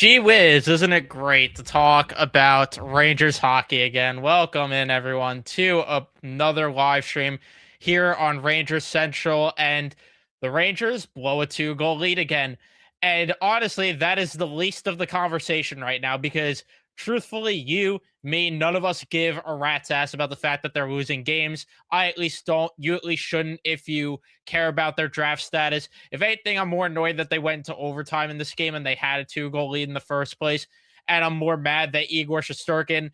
Gee whiz, isn't it great to talk about Rangers hockey again? Welcome in, everyone, to another live stream here on Rangers Central. And the Rangers blow a 2-goal lead again. And honestly, that is the least of the conversation right now because truthfully, me, none of us give a rat's ass about the fact that they're losing games. I at least don't. You at least shouldn't if you care about their draft status. If anything, I'm more annoyed that they went into overtime in this game and they had a 2-goal lead in the first place. And I'm more mad that Igor Shesterkin,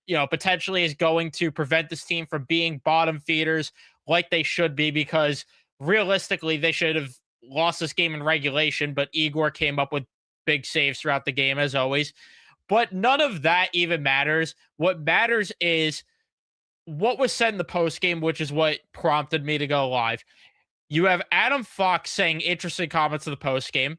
potentially is going to prevent this team from being bottom feeders like they should be, because realistically, they should have lost this game in regulation, but Igor came up with big saves throughout the game, as always. But none of that even matters. What matters is what was said in the post game, which is what prompted me to go live. You have Adam Fox saying interesting comments in the post game.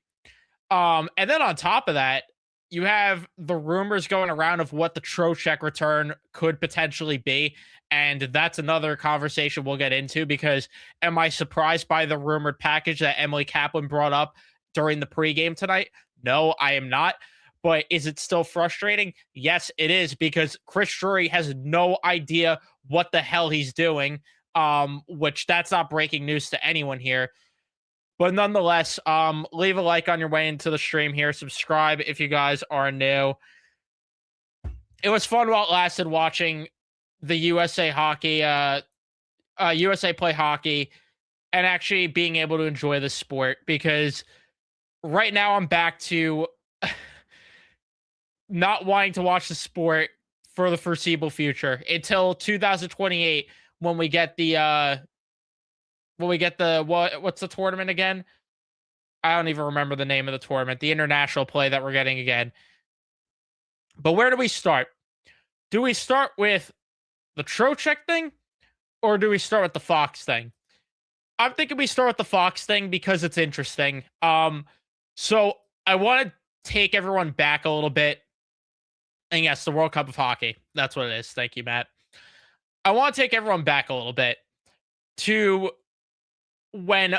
And then on top of that, you have the rumors going around of what the Trocheck return could potentially be. And that's another conversation we'll get into, because am I surprised by the rumored package that Emily Kaplan brought up during the pregame tonight? No, I am not. But is it still frustrating? Yes, it is, because Chris Drury has no idea what the hell he's doing, which that's not breaking news to anyone here. But nonetheless, leave a like on your way into the stream here. Subscribe if you guys are new. It was fun while it lasted watching the USA hockey, USA play hockey, and actually being able to enjoy the sport, because right now I'm back to not wanting to watch the sport for the foreseeable future until 2028, when we get the what's the tournament again? I don't even remember the name of the tournament, the international play that we're getting again. But where do we start? Do we start with the Trocheck thing, or do we start with the Fox thing? I'm thinking we start with the Fox thing because it's interesting. So I want to take everyone back a little bit. And yes, the World Cup of Hockey. That's what it is. Thank you, Matt. I want to take everyone back a little bit to when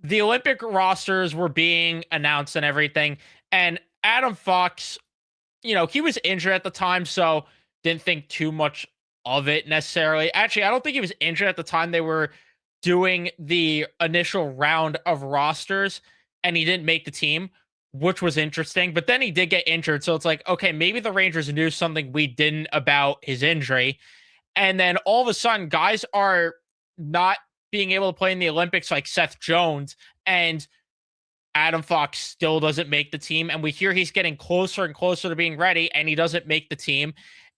the Olympic rosters were being announced and everything. And Adam Fox, he was injured at the time, so didn't think too much of it necessarily. Actually, I don't think he was injured at the time they were doing the initial round of rosters, and he didn't make the team, which was interesting. But then he did get injured, so it's like, okay, maybe the Rangers knew something we didn't about his injury. And then all of a sudden, guys are not being able to play in the Olympics, like Seth Jones, and Adam Fox still doesn't make the team. And we hear he's getting closer and closer to being ready, and he doesn't make the team.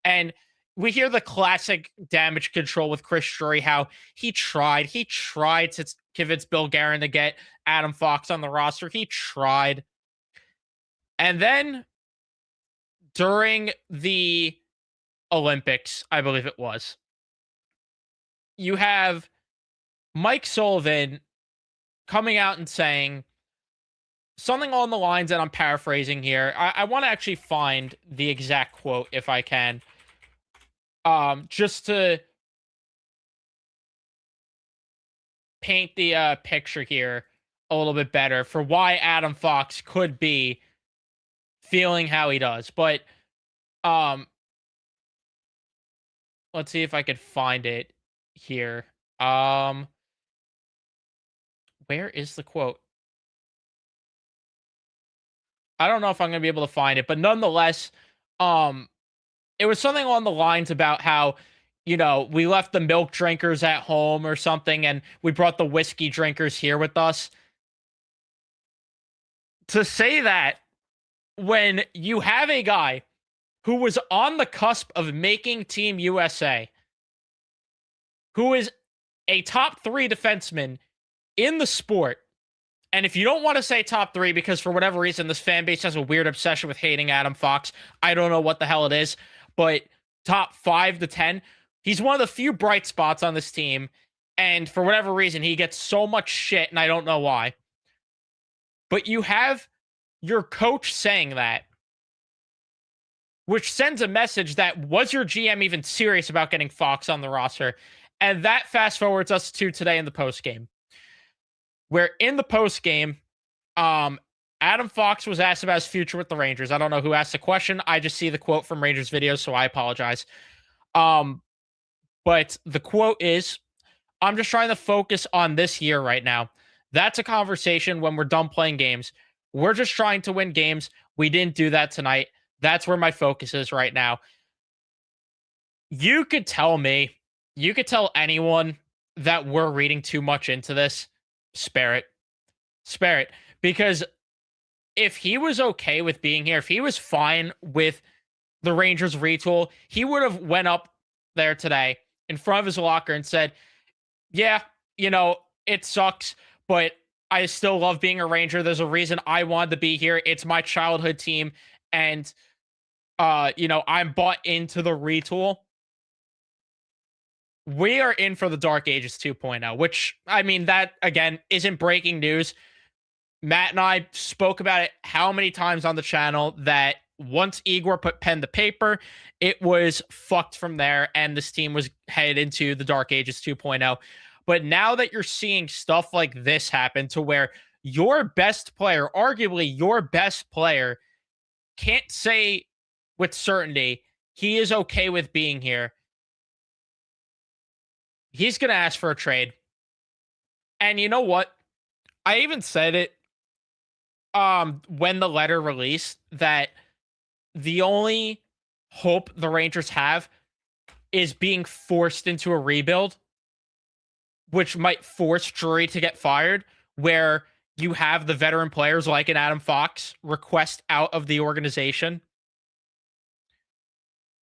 And we hear the classic damage control with Chris Drury, how he tried to convince Bill Guerin to get Adam Fox on the roster. He tried. And then during the Olympics, I believe it was, you have Mike Sullivan coming out and saying something along the lines, and I'm paraphrasing here. I want to actually find the exact quote if I can, just to paint the picture here a little bit better for why Adam Fox could be feeling how he does. But let's see if I could find it here. Where is the quote? I don't know if I'm going to be able to find it, but nonetheless, it was something along the lines about how, we left the milk drinkers at home or something, and we brought the whiskey drinkers here with us. To say that when you have a guy who was on the cusp of making Team USA, who is a top 3 defenseman in the sport, and if you don't want to say top 3 because for whatever reason this fan base has a weird obsession with hating Adam Fox, I don't know what the hell it is, but top 5 to 10, he's one of the few bright spots on this team, and for whatever reason he gets so much shit, and I don't know why. But you have your coach saying that, which sends a message that, was your GM even serious about getting Fox on the roster? And that fast forwards us to today in the post game, where in the post game, Adam Adam Fox was asked about his future with the Rangers. I don't know who asked the question. I just see the quote from Rangers videos, so I apologize. Um, but the quote is, I'm just trying to focus on this year right now. That's a conversation when we're done playing games. We're just trying to win games. We didn't do that tonight. That's where my focus is right now. You could tell me, you could tell anyone that we're reading too much into this. Spare it. Spare it. Because if he was okay with being here, if he was fine with the Rangers retool, he would have went up there today in front of his locker and said, yeah, it sucks, but I still love being a Ranger. There's a reason I wanted to be here. It's my childhood team. And, I'm bought into the retool. We are in for the Dark Ages 2.0, which, I mean, that, again, isn't breaking news. Matt and I spoke about it how many times on the channel that once Igor put pen to paper, it was fucked from there, and this team was headed into the Dark Ages 2.0. But now that you're seeing stuff like this happen to where your best player, arguably your best player, can't say with certainty he is okay with being here, he's going to ask for a trade. And you know what? I even said it when the letter released that the only hope the Rangers have is being forced into a rebuild, which might force Drury to get fired, where you have the veteran players like an Adam Fox request out of the organization.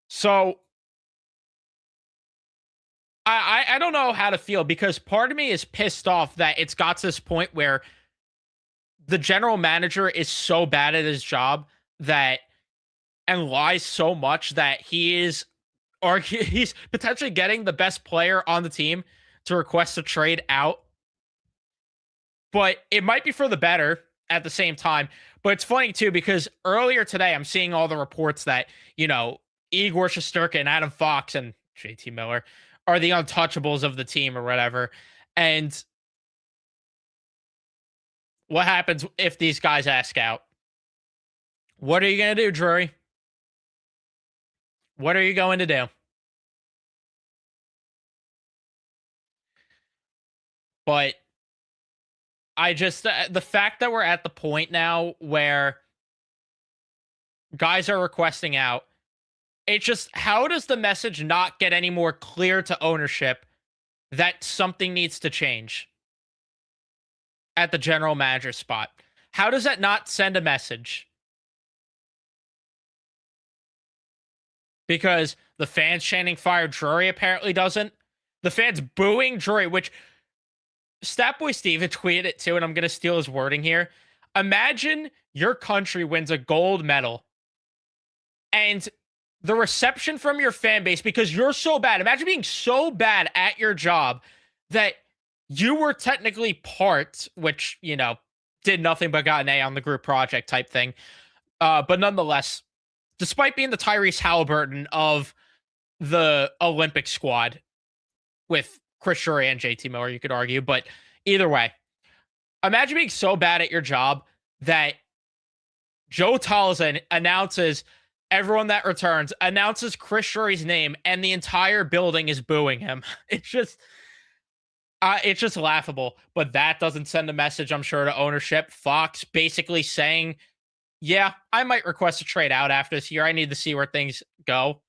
So I don't know how to feel, because part of me is pissed off that it's got to this point where the general manager is so bad at his job and lies so much that he's potentially getting the best player on the team to request a trade out. But it might be for the better at the same time. But it's funny too, because earlier today I'm seeing all the reports that, Igor Shesterkin and Adam Fox and JT Miller are the untouchables of the team or whatever. And what happens if these guys ask out? What are you going to do, Drury? What are you going to do? But I just, the fact that we're at the point now where guys are requesting out, it's just, how does the message not get any more clear to ownership that something needs to change at the general manager spot? How does that not send a message? Because the fans chanting fire Drury apparently doesn't. The fans booing Drury, which Statboy Steve had tweeted it too, and I'm going to steal his wording here. Imagine your country wins a gold medal and the reception from your fan base, because you're so bad. Imagine being so bad at your job that you were technically part, which, did nothing but got an A on the group project type thing. But nonetheless, despite being the Tyrese Halliburton of the Olympic squad with Chris Drury and JT Miller, you could argue. But either way, imagine being so bad at your job that Joe Tolzien announces everyone that returns, announces Chris Drury's name, and the entire building is booing him. It's just laughable. But that doesn't send a message, I'm sure, to ownership. Fox basically saying, yeah, I might request a trade out after this year. I need to see where things go.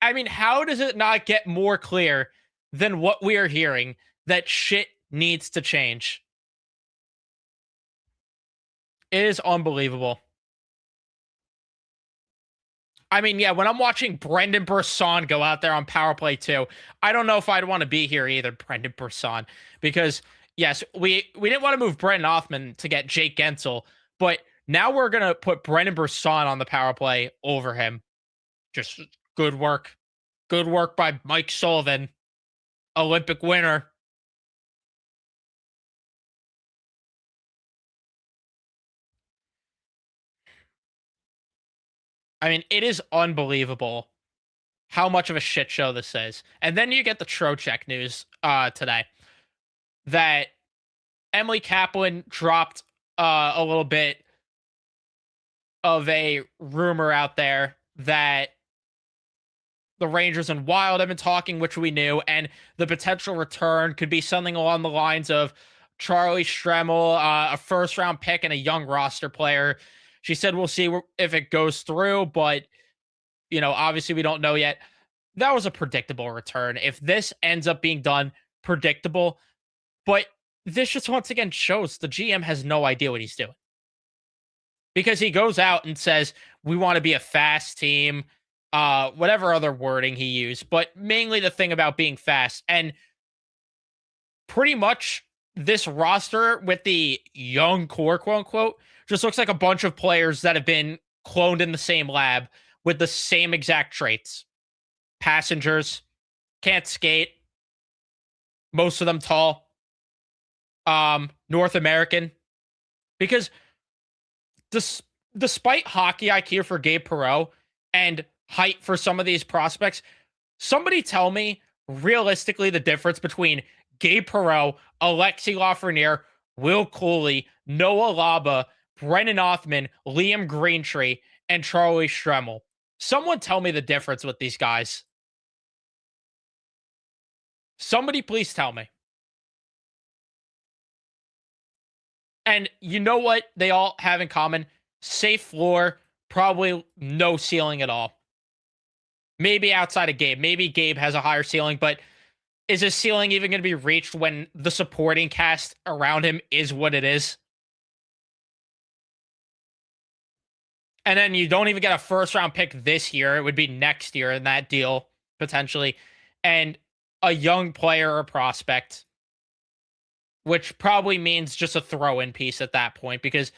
I mean, how does it not get more clear than what we are hearing that shit needs to change? It is unbelievable. I mean, yeah, when I'm watching Brendan Brisson go out there on power play too, I don't know if I'd want to be here either, Brendan Brisson, because yes, we didn't want to move Brendan Othman to get Jake Gensel, but now we're going to put Brendan Brisson on the power play over him. Just good work. Good work by Mike Sullivan, Olympic winner. I mean, it is unbelievable how much of a shit show this is. And then you get the Trocheck news today that Emily Kaplan dropped a little bit of a rumor out there that the Rangers and Wild have been talking, which we knew, and the potential return could be something along the lines of Charlie Stremmel, a first round pick, and a young roster player. She said we'll see if it goes through, but obviously we don't know yet. That was a predictable return. If this ends up being done, predictable, but this just once again shows the GM has no idea what he's doing because he goes out and says, we want to be a fast team, whatever other wording he used, but mainly the thing about being fast. And pretty much this roster with the young core, quote unquote, just looks like a bunch of players that have been cloned in the same lab with the same exact traits. Passengers, can't skate, most of them tall, North American. Because despite hockey IQ for Gabe Perreault and height for some of these prospects, somebody tell me realistically the difference between Gabe Perreault, Alexi Lafreniere, Will Cooley, Noah Laba, Brennan Othman, Liam Greentree, and Charlie Stremmel. Someone tell me the difference with these guys. Somebody please tell me. And you know what they all have in common? Safe floor, probably no ceiling at all. Maybe outside of Gabe. Maybe Gabe has a higher ceiling, but is his ceiling even going to be reached when the supporting cast around him is what it is? And then you don't even get a first round pick this year. It would be next year in that deal, potentially. And a young player or prospect, which probably means just a throw in piece at that point because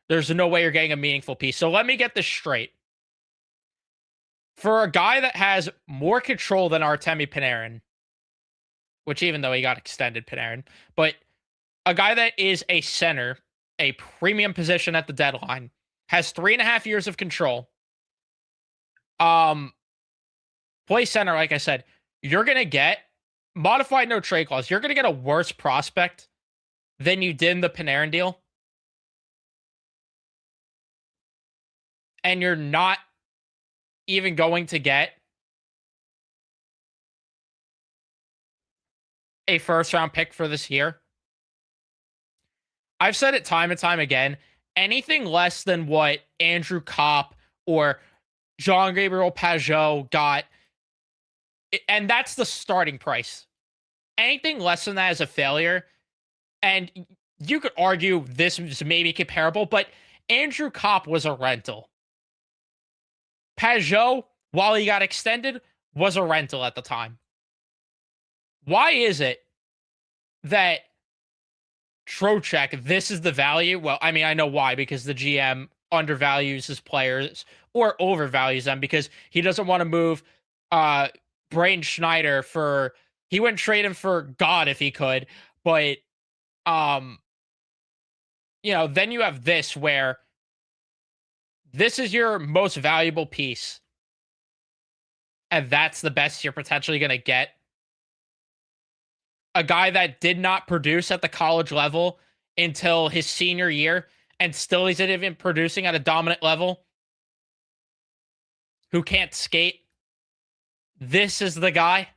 there's no way you're getting a meaningful piece. So let me get this straight. For a guy that has more control than Artemi Panarin, which even though he got extended Panarin, but a guy that is a center, a premium position at the deadline, has 3.5 years of control. Play center, like I said, you're gonna get modified no trade clause. You're gonna get a worse prospect than you did in the Panarin deal. And you're not even going to get a first round pick for this year. I've said it time and time again. Anything less than what Andrew Kopp or Jean-Gabriel Pageau got, and that's the starting price. Anything less than that is a failure. And you could argue this is maybe comparable, but Andrew Kopp was a rental. Pageau, while he got extended, was a rental at the time. Why is it that Trocheck, this is the value? Well, I mean, I know why, because the GM undervalues his players or overvalues them because he doesn't want to move Braden Schneider for, he wouldn't trade him for God if he could, but then you have this where this is your most valuable piece and that's the best you're potentially going to get. A guy that did not produce at the college level until his senior year and still isn't even producing at a dominant level, who can't skate. This is the guy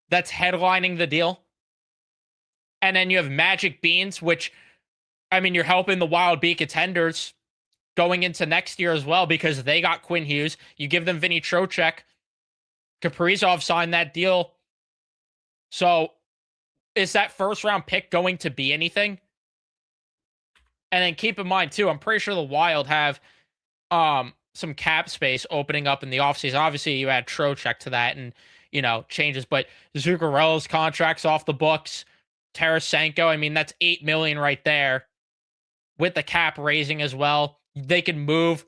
that's headlining the deal. And then you have Magic Beans, which, I mean, you're helping the Wild be contenders going into next year as well because they got Quinn Hughes. You give them Vinny Trocheck. Kaprizov signed that deal. So is that first round pick going to be anything? And then keep in mind, too, I'm pretty sure the Wild have some cap space opening up in the offseason. Obviously, you add Trocheck to that and, changes. But Zuccarello's contract's off the books. Tarasenko, I mean, that's $8 million right there. With the cap raising as well, they can move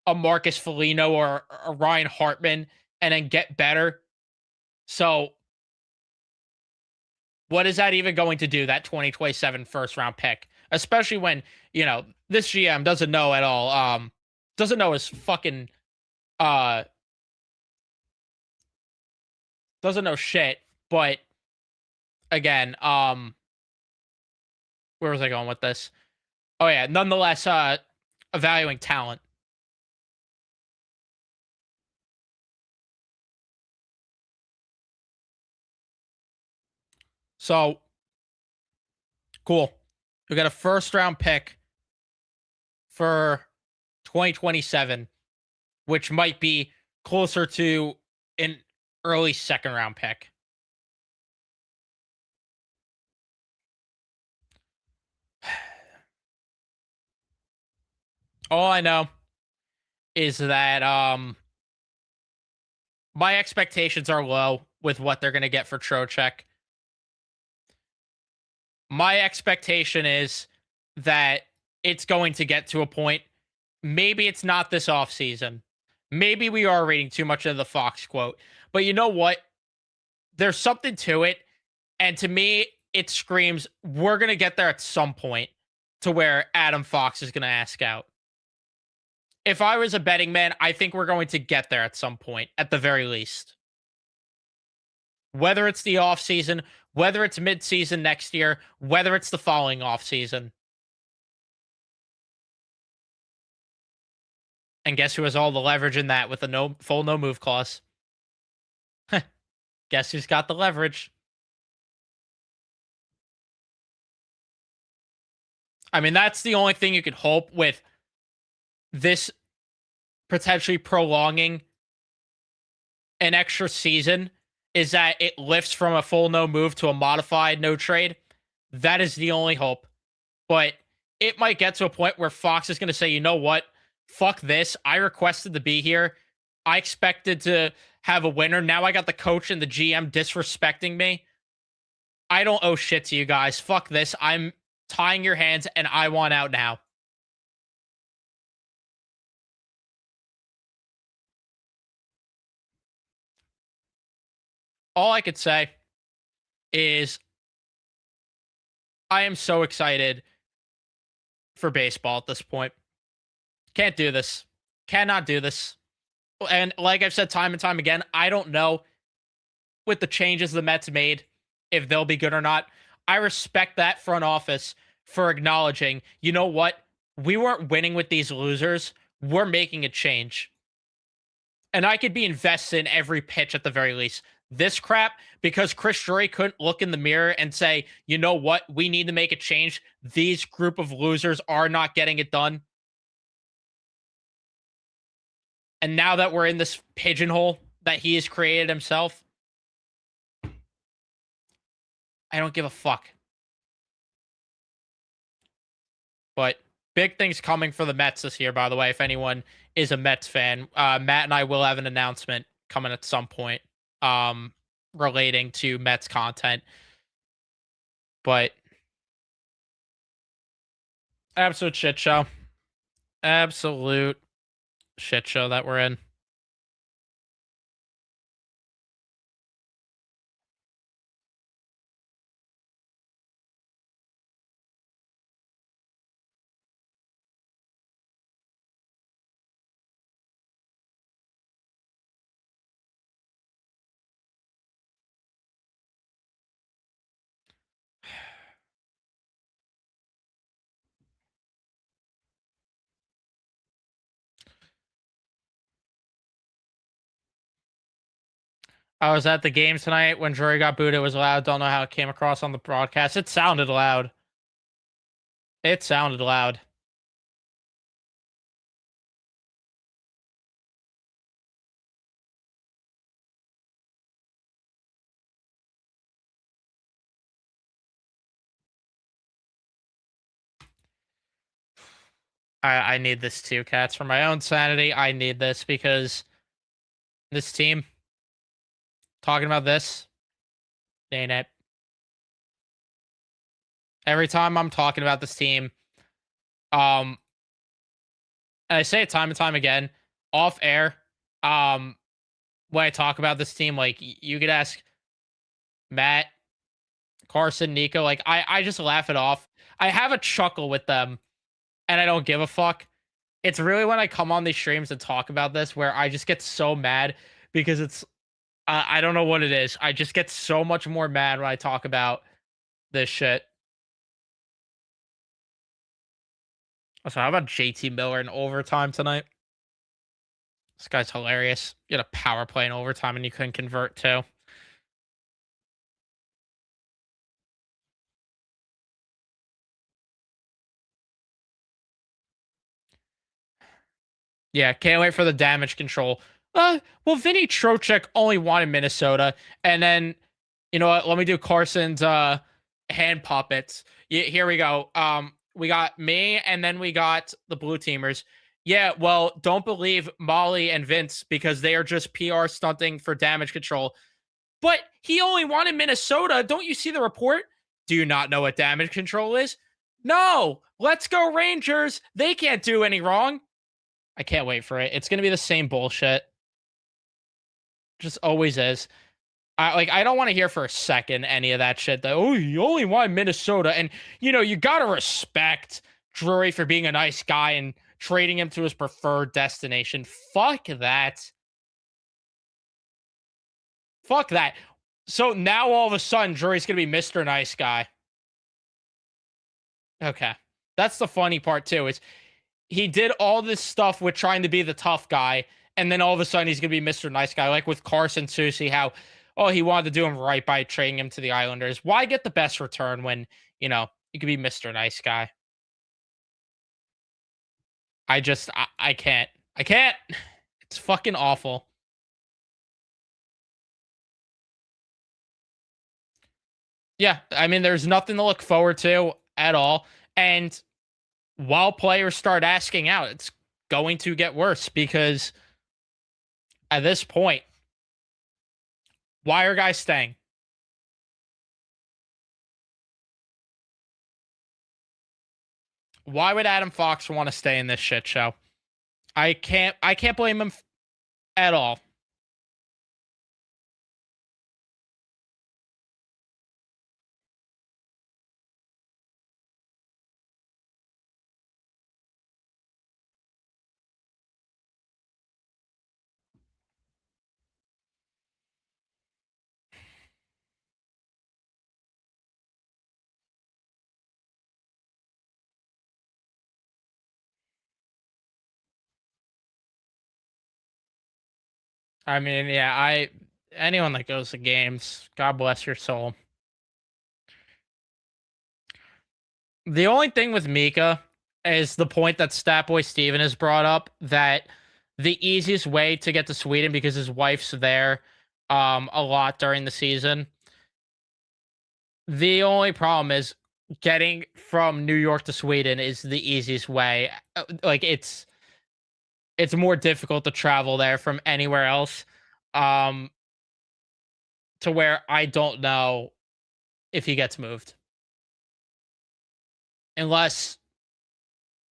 a Marcus Foligno or a Ryan Hartman and then get better. So what is that even going to do, that 2027 first round pick? Especially when, this GM doesn't know at all. Doesn't know his fucking doesn't know shit. But again, where was I going with this? Oh yeah, nonetheless, evaluating talent. So cool. We got a first round pick for 2027, which might be closer to an early second round pick. All I know is that my expectations are low with what they're going to get for Trocheck. My expectation is that it's going to get to a point. Maybe it's not this offseason. Maybe we are reading too much of the Fox quote. But you know what? There's something to it. And to me, it screams we're going to get there at some point to where Adam Fox is going to ask out. If I was a betting man, I think we're going to get there at some point, at the very least. Whether it's the offseason, whether it's midseason next year, whether it's the following offseason. And guess who has all the leverage in that with a full no move clause? Guess who's got the leverage? I mean, that's the only thing you could hope with this potentially prolonging an extra season is that it lifts from a full no move to a modified no trade. That is the only hope. But it might get to a point where Fox is going to say, you know what? Fuck this. I requested to be here. I expected to have a winner. Now I got the coach and the GM disrespecting me. I don't owe shit to you guys. Fuck this. I'm tying your hands and I want out now. All I could say is I am so excited for baseball at this point. Can't do this. Cannot do this. And like I've said time and time again, I don't know with the changes the Mets made if they'll be good or not. I respect that front office for acknowledging, you know what? We weren't winning with these losers. We're making a change. And I could be invested in every pitch at the very least. This crap, because Chris Drury couldn't look in the mirror and say, you know what? We need to make a change. These group of losers are not getting it done. And now that we're in this pigeonhole that he has created himself, I don't give a fuck. But big things coming for the Mets this year, by the way, if anyone is a Mets fan. Matt and I will have an announcement coming at some point relating to Mets content. But absolute shit show. Absolute shit show that we're in. I was at the game tonight when Drury got booed. It was loud. Don't know how it came across on the broadcast. It sounded loud. It sounded loud. I need this too, Cats. For my own sanity, I need this because this team talking about this ain't it. Every time I'm talking about this team, and I say it time and time again, off air, um, when I talk about this team, like you could ask Matt, Carson, Nico, like I just laugh it off. I have a chuckle with them and I don't give a fuck. It's really when I come on these streams and talk about this where I just get so mad because it's I don't know what it is. I just get so much more mad when I talk about this shit. So how about JT Miller in overtime tonight? This guy's hilarious. You had a power play in overtime and you couldn't convert too. Yeah, can't wait for the damage control. Well, Vinny Trocheck only wanted Minnesota, and then you know what? Let me do Carson's hand puppets. Here we go. We got me, and then we got the blue teamers. Yeah, well, don't believe Molly and Vince because they are just PR stunting for damage control. But he only wanted Minnesota. Don't you see the report? Do you not know what damage control is? No. Let's go Rangers. They can't do any wrong. I can't wait for it. It's gonna be the same bullshit. Just always is. I don't want to hear for a second any of that shit. That you only want Minnesota, and you gotta respect Drury for being a nice guy and trading him to his preferred destination. Fuck that. Fuck that. So now all of a sudden Drury's gonna be Mr. Nice Guy. Okay, that's the funny part too. Is he did all this stuff with trying to be the tough guy, and then all of a sudden he's gonna be Mr. Nice Guy, like with Carson Soucy, how he wanted to do him right by trading him to the Islanders. Why get the best return when you could be Mr. Nice Guy? I can't. I can't. It's fucking awful. Yeah, I mean, there's nothing to look forward to at all. And while players start asking out, it's going to get worse because at this point, why are guys staying? Why would Adam Fox want to stay in this shit show? I can't blame him at all. I mean, yeah, anyone that goes to games, God bless your soul. The only thing with Mika is the point that Statboy Steven has brought up that the easiest way to get to Sweden because his wife's there a lot during the season. The only problem is getting from New York to Sweden is the easiest way. Like it's more difficult to travel there from anywhere else. Um to where I don't know if he gets moved unless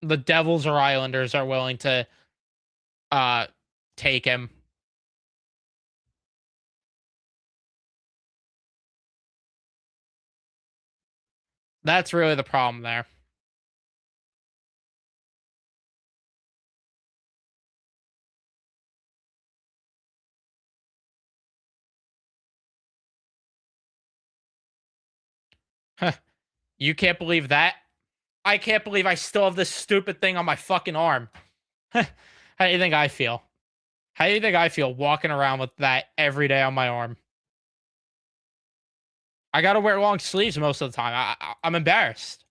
the Devils or Islanders are willing to uh take him. That's really the problem there. You can't believe that? I can't believe I still have this stupid thing on my fucking arm. How do you think I feel? How do you think I feel walking around with that every day on my arm? I gotta wear long sleeves most of the time. I'm embarrassed.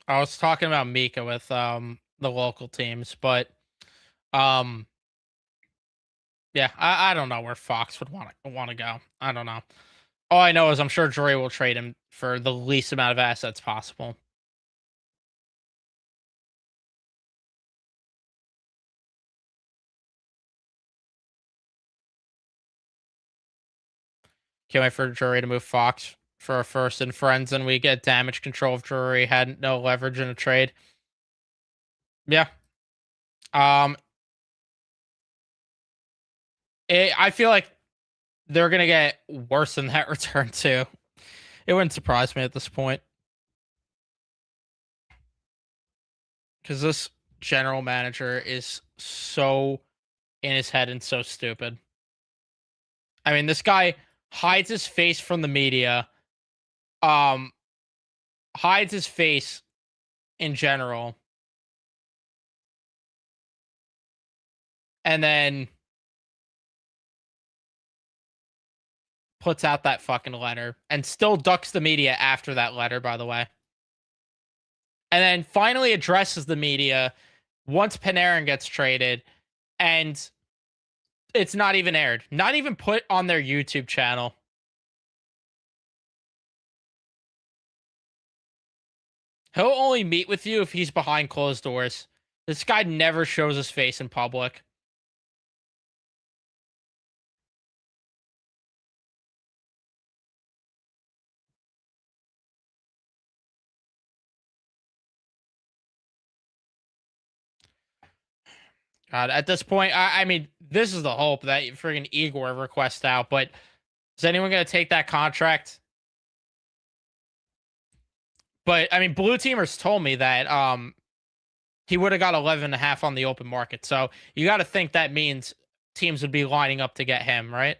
I was talking about Mika with the local teams, but um yeah, I don't know where Fox would want to go. I don't know. All I know is I'm sure Drury will trade him for the least amount of assets possible. Can't wait for Drury to move Fox for a first and friends, and we get damage control if Drury had no leverage in a trade. Yeah. Um, I feel like they're gonna get worse than that return too. It wouldn't surprise me at this point. Because this general manager is so in his head and so stupid. I mean, this guy hides his face from the media, um, hides his face in general, and then puts out that fucking letter and still ducks the media after that letter, by the way. And then finally addresses the media once Panarin gets traded, and it's not even aired, not even put on their YouTube channel. He'll only meet with you if he's behind closed doors. This guy never shows his face in public. God, at this point, I mean, this is the hope that friggin' Igor requests out, but is anyone going to take that contract? But I mean, Blue Teamers told me that he would have got 11.5 on the open market. So you got to think that means teams would be lining up to get him, right?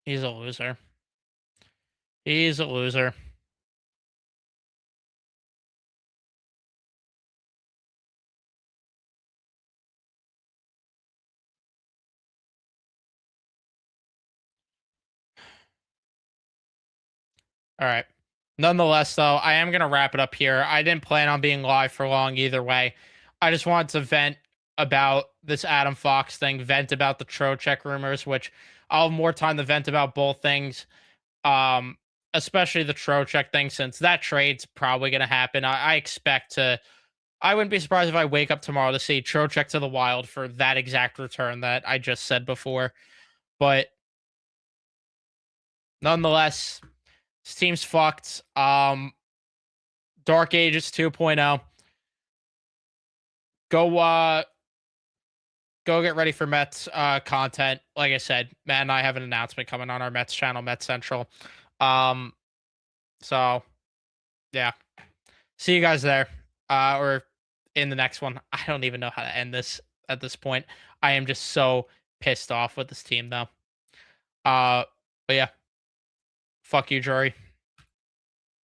He's a loser. He's a loser. All right. Nonetheless, though, I am going to wrap it up here. I didn't plan on being live for long either way. I just wanted to vent about this Adam Fox thing, vent about the Trocheck rumors, which I'll have more time to vent about both things, um, especially the Trocheck thing, since that trade's probably going to happen. I expect to. I wouldn't be surprised if I wake up tomorrow to see Trocheck to the Wild for that exact return that I just said before. But nonetheless, this team's fucked. Dark Ages 2.0. Go go get ready for Mets content. Like I said, Matt and I have an announcement coming on our Mets channel, Mets Central. Um so yeah. See you guys there. Or in the next one. I don't even know how to end this at this point. I am just so pissed off with this team though. But yeah. Fuck you, Drury.